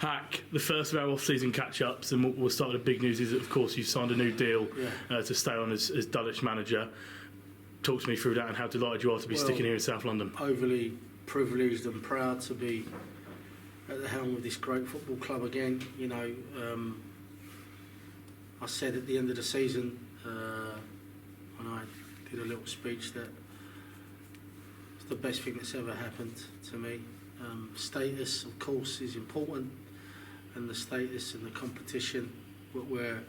Hack, the first of our off-season catch-ups, and we'll start with the big news is that, of course, you've signed a new deal to stay on as Dulwich manager. Talk to me through that and how delighted you are to be sticking here in South London. Overly privileged and proud to be at the helm of this great football club again. You know, I said at the end of the season when I did a little speech that it's the best thing that's ever happened to me. Status, of course, is important, and the status and the competition what we're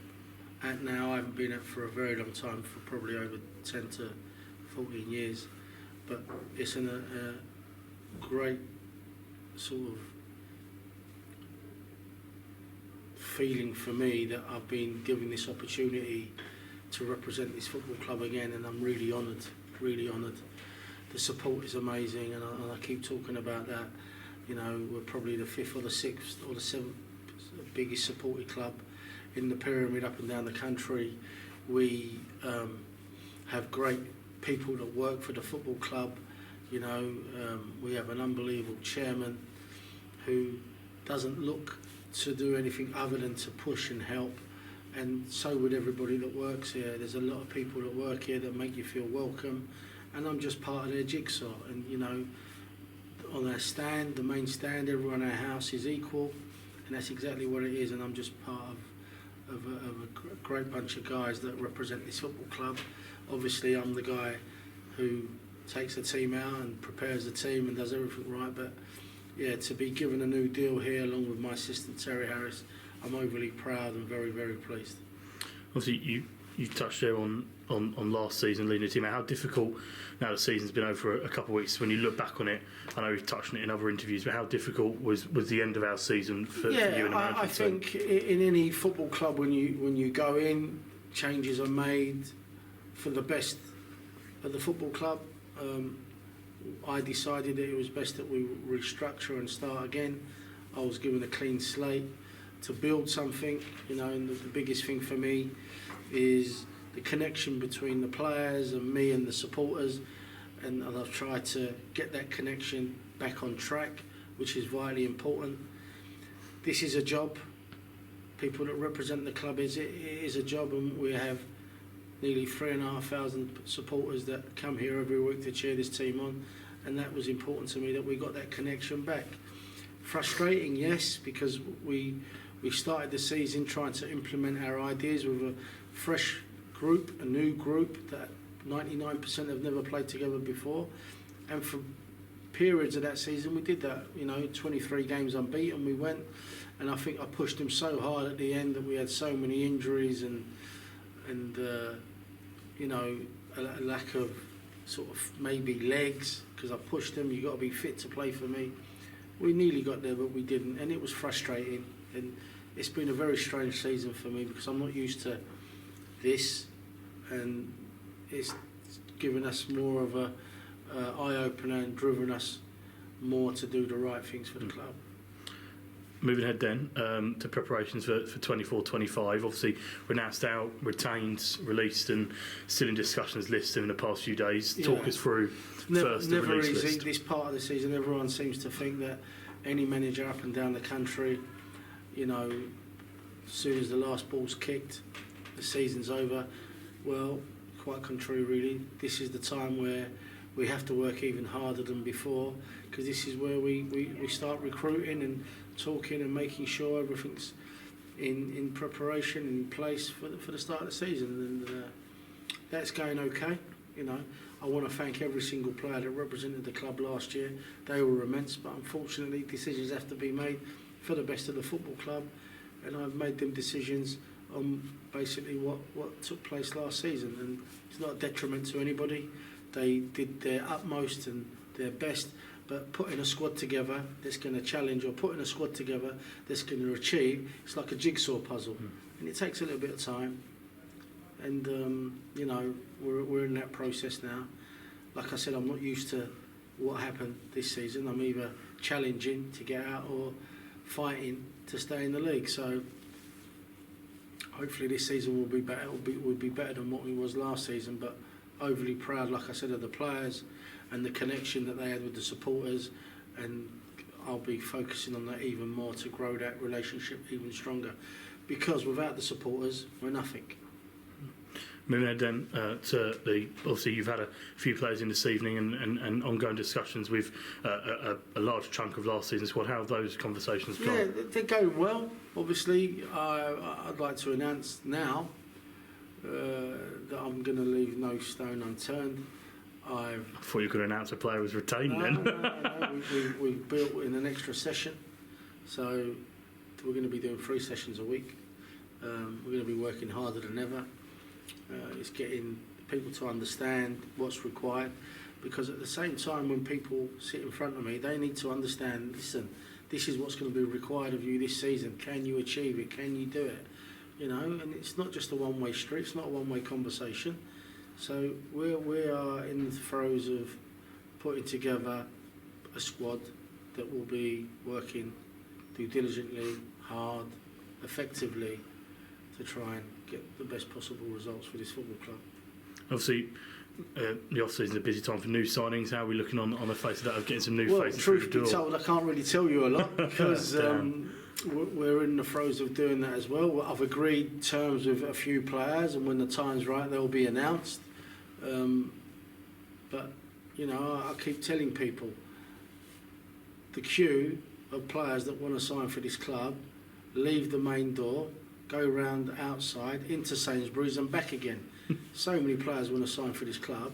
at now, I haven't been at for a very long time, for probably over 10 to 14 years, but it's a great sort of feeling for me that I've been given this opportunity to represent this football club again, and I'm really honoured, really honoured. The support is amazing, and I keep talking about that. You know, we're probably the 5th or the 6th or the 7th biggest supported club in the pyramid up and down the country. We have great people that work for the football club. You know, we have an unbelievable chairman who doesn't look to do anything other than to push and help, and so would everybody that works here. There's a lot of people that work here that make you feel welcome, and I'm just part of their jigsaw. And you know, on our stand, the main stand, everyone in our house is equal, and that's exactly what it is. And I'm just part of a great bunch of guys that represent this football club. Obviously, I'm the guy who takes the team out and prepares the team and does everything right. But yeah, to be given a new deal here along with my assistant Terry Harris, I'm overly proud and very, very pleased. Obviously, you touched there on last season leading the team. How difficult, now the season's been over for a couple of weeks, when you look back on it, I know you've touched on it in other interviews, but how difficult was the end of our season for you and the management? I think in any football club, when you go in, changes are made for the best of the football club. I decided that it was best that we restructure and start again. I was given a clean slate to build something, you know, and the biggest thing for me is the connection between the players and me and the supporters, and I've tried to get that connection back on track, which is vitally important. This is a job. People that represent the club, it is a job, and we have nearly 3,500 supporters that come here every week to cheer this team on, and that was important to me that we got that connection back. Frustrating, yes, because we started the season trying to implement our ideas with a fresh group, a new group that 99% have never played together before, and for periods of that season we did that. You know, 23 games unbeaten we went, and I think I pushed them so hard at the end that we had so many injuries and you know, a lack of sort of maybe legs, because I pushed them. You got to be fit to play for me. We nearly got there, but we didn't, and it was frustrating. And it's been a very strange season for me because I'm not used to this, and it's given us more of a eye-opener and driven us more to do the right things for the club. Moving ahead then to preparations for 24-25. Obviously, renounced out, retained, released, and still in discussions list in the past few days. Talk us through first the never release easy list. This part of the season. Everyone seems to think that any manager up and down the country, you know, as soon as the last ball's kicked, the season's over. Well, quite contrary, really. This is the time where we have to work even harder than before, because this is where we start recruiting and talking and making sure everything's in preparation, in place for the start of the season, and that's going okay. You know, I want to thank every single player that represented the club last year. They were immense, but unfortunately decisions have to be made for the best of the football club, and I've made them decisions on basically what took place last season, and it's not a detriment to anybody. They did their utmost and their best, but putting a squad together that's going to challenge, or putting a squad together that's going to achieve, it's like a jigsaw puzzle, and it takes a little bit of time. And you know, we're in that process now. Like I said, I'm not used to what happened this season. I'm either challenging to get out or fighting to stay in the league. So hopefully this season will be better. Will be better than what we was last season. But overly proud, like I said, of the players and the connection that they had with the supporters, and I'll be focusing on that even more to grow that relationship even stronger. Because without the supporters, we're nothing. Moving ahead then to obviously you've had a few players in this evening and ongoing discussions with a large chunk of last season's squad. How have those conversations gone? Yeah, they're going well. Obviously, I'd like to announce now that I'm going to leave no stone unturned. I thought you could announce a player was retained then. No. We've built in an extra session, so we're going to be doing 3 sessions a week. We're going to be working harder than ever. It's getting people to understand what's required, because at the same time when people sit in front of me, they need to understand, listen, this is what's going to be required of you this season. Can you achieve it? Can you do it? You know, and it's not just a one-way street. It's not a one-way conversation. So we are in the throes of putting together a squad that will be working diligently, hard, effectively, to try and get the best possible results for this football club. Obviously, the off-season is a busy time for new signings. How are we looking on the face of that, of getting some new faces through the door? Truth be told, I can't really tell you a lot because we're in the throes of doing that as well. I've agreed terms with a few players, and when the time's right, they'll be announced. But, you know, I keep telling people, the queue of players that want to sign for this club leave the main door, go round outside into Sainsbury's and back again. So many players want to sign for this club,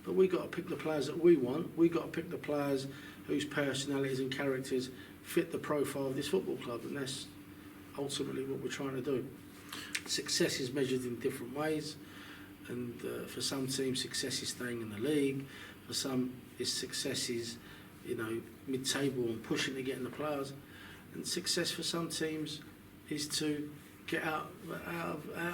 but we've got to pick the players that we want. We've got to pick the players whose personalities and characters fit the profile of this football club, and that's ultimately what we're trying to do. Success is measured in different ways, and for some teams success is staying in the league, for some success is, you know, mid-table and pushing to get in the players, and success for some teams is to get out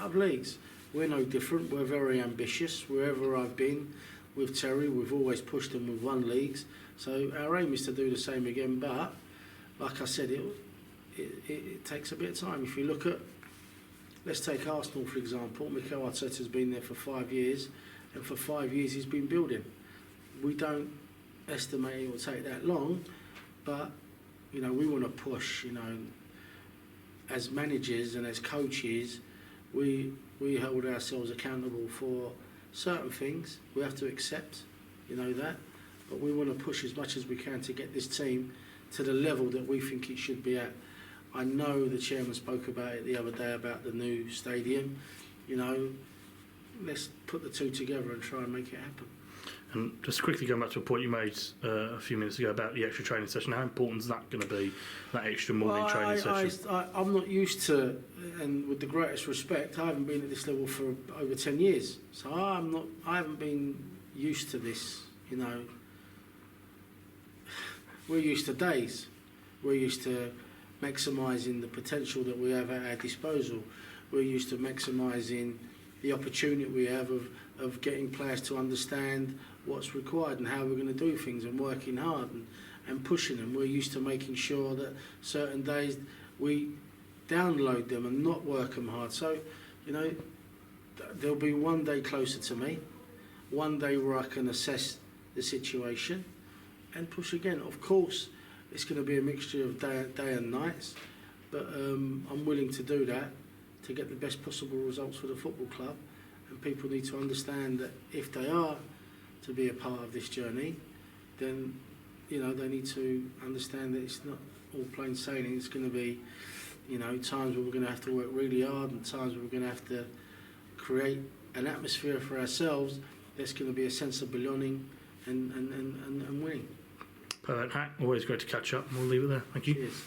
of leagues. We're no different. We're very ambitious. Wherever I've been with Terry, we've always pushed them. We've won leagues. So our aim is to do the same again. But like I said, it takes a bit of time. If you look at, let's take Arsenal for example. Mikel Arteta's been there for 5 years, and for 5 years he's been building. We don't estimate it will take that long, but you know, we want to push. You know, as managers and as coaches, we hold ourselves accountable for certain things. We have to accept, you know, that, but we want to push as much as we can to get this team to the level that we think it should be at. I know the chairman spoke about it the other day about the new stadium. You know, let's put the two together and try and make it happen. And just quickly going back to a point you made a few minutes ago about the extra training session, how important is that going to be, that extra morning training session? I'm not used to, and with the greatest respect, I haven't been at this level for over 10 years. So I haven't been used to this, you know. We're used to days. We're used to maximising the potential that we have at our disposal. We're used to maximising the opportunity we have of getting players to understand what's required and how we're going to do things, and working hard and pushing them. We're used to making sure that certain days we download them and not work them hard. So, you know, there'll be one day closer to me, one day where I can assess the situation and push again. Of course, it's going to be a mixture of day and nights, but I'm willing to do that to get the best possible results for the football club. And people need to understand that if they are to be a part of this journey, then, you know, they need to understand that it's not all plain sailing. It's going to be, you know, times where we're going to have to work really hard, and times where we're going to have to create an atmosphere for ourselves that's going to be a sense of belonging and winning. Perfect, Hack. Always great to catch up. We'll leave it there. Thank you. Cheers.